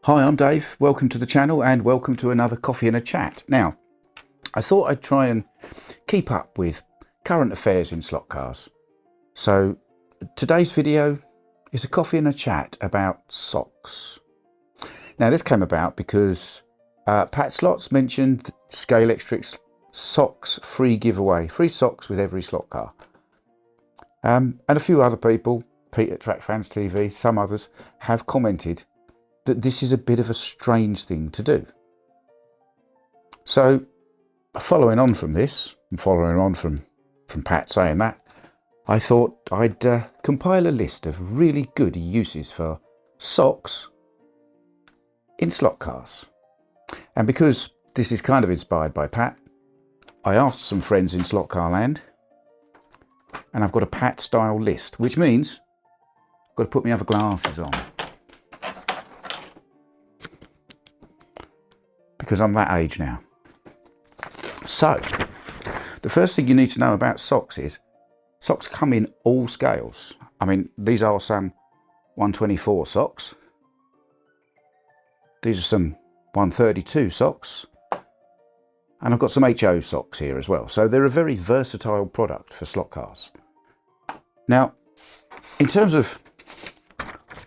Hi, I'm Dave. Welcome to the channel and welcome to another Coffee and a Chat. Now, I thought I'd try and keep up with current affairs in slot cars. So today's video is a coffee and a chat about socks. Now, this came about because Pat Slots mentioned the Scalextric socks free giveaway, free socks with every slot car. And a few other people, Pete at Track Fans TV, some others, have commented that this is a bit of a strange thing to do. So following on from this, and following on from Pat saying that, I thought I'd compile a list of really good uses for socks in slot cars. And because this is kind of inspired by Pat, I asked some friends in slot car land, and I've got a Pat style list, which means I've got to put my other glasses on, because I'm that age now. So, the first thing you need to know about socks is, socks come in all scales. I mean, these are some 124 socks. These are some 132 socks. And I've got some HO socks here as well. So they're a very versatile product for slot cars. Now, in terms of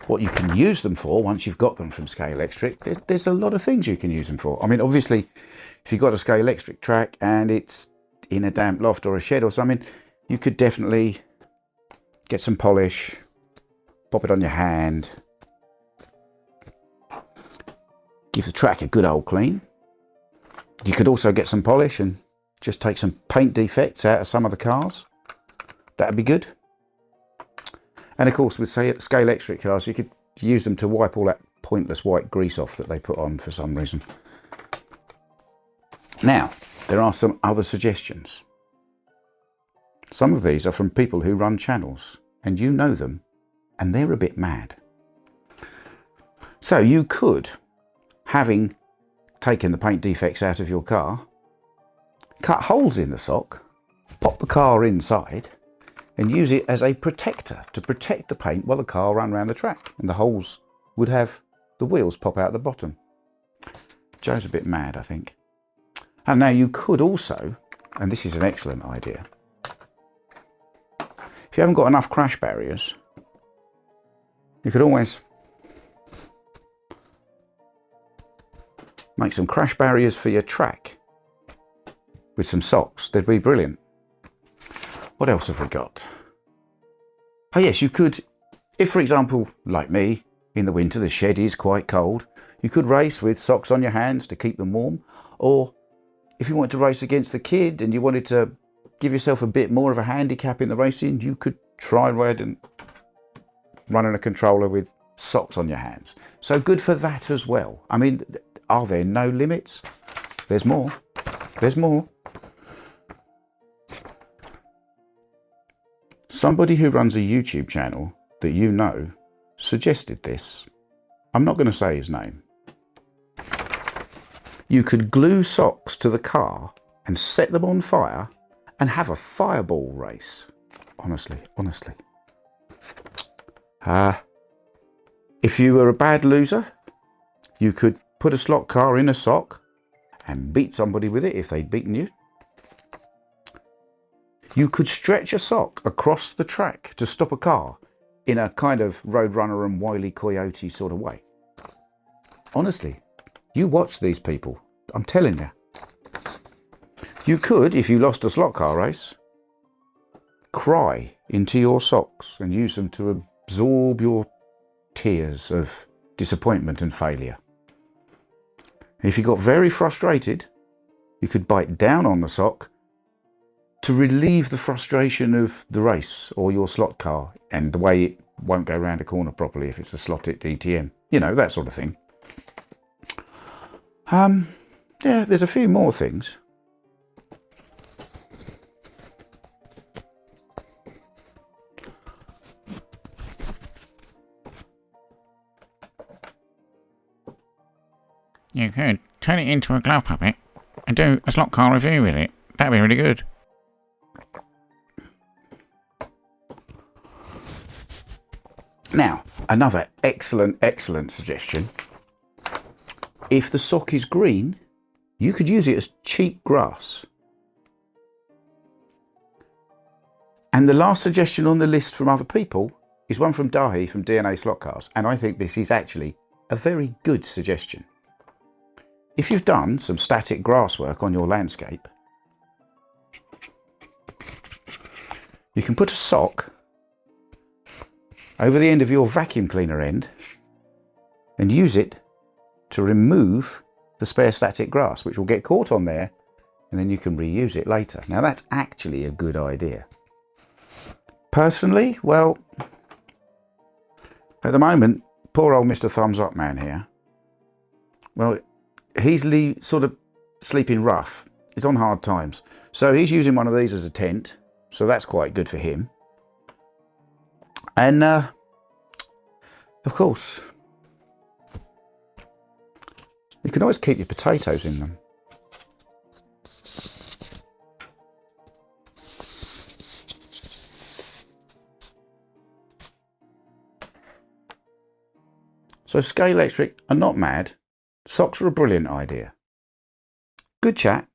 what you can use them for once you've got them from Scalextric, there's a lot of things you can use them for. I mean, obviously, if you've got a Scalextric track and it's in a damp loft or a shed or something, you could definitely get some polish, pop it on your hand, give the track a good old clean. You could also get some polish and just take some paint defects out of some of the cars. That'd be good. And of course, with Scalextric cars, you could use them to wipe all that pointless white grease off that they put on for some reason. Now, there are some other suggestions. Some of these are from people who run channels, and you know them, and they're a bit mad. So you could, having taken the paint defects out of your car, cut holes in the sock, pop the car inside, and use it as a protector to protect the paint while the car ran around the track, and the holes would have the wheels pop out the bottom. Joe's a bit mad, I think. And now you could also, and this is an excellent idea, if you haven't got enough crash barriers, you could always make some crash barriers for your track with some socks. They'd be brilliant. What else have we got? Oh yes, you could, if for example, like me, in the winter the shed is quite cold, you could race with socks on your hands to keep them warm. Or if you wanted to race against the kid and you wanted to give yourself a bit more of a handicap in the racing, you could try running a controller with socks on your hands. So good for that as well. I mean, are there no limits? There's more. There's more. Somebody who runs a YouTube channel that you know suggested this. I'm not going to say his name. You could glue socks to the car and set them on fire and have a fireball race. Honestly. If you were a bad loser, you could put a slot car in a sock and beat somebody with it if they'd beaten you. You could stretch a sock across the track to stop a car in a kind of Roadrunner and Wile E. Coyote sort of way. Honestly, you watch these people, I'm telling you. You could, if you lost a slot car race, cry into your socks and use them to absorb your tears of disappointment and failure. If you got very frustrated, you could bite down on the sock to relieve the frustration of the race or your slot car and the way it won't go round a corner properly if it's a slotted DTM. You know, that sort of thing. Yeah, there's a few more things. You could turn it into a glove puppet and do a slot car review with it. That'd be really good. Now, another excellent suggestion if the sock is green, you could use it as cheap grass. And the last suggestion on the list from other people is one from Dahi from DNA Slot Cars, and I think this is actually a very good suggestion. If you've done some static grass work on your landscape, you can put a sock over the end of your vacuum cleaner end and use it to remove the spare static grass, which will get caught on there, and then you can reuse it later. Now that's actually a good idea. Personally, well, at the moment, poor old Mr. Thumbs Up Man here, well, he's sort of sleeping rough. He's on hard times. So he's using one of these as a tent. So that's quite good for him. And of course, you can always keep your potatoes in them. So Scalextric are not mad. Socks are a brilliant idea. Good chat.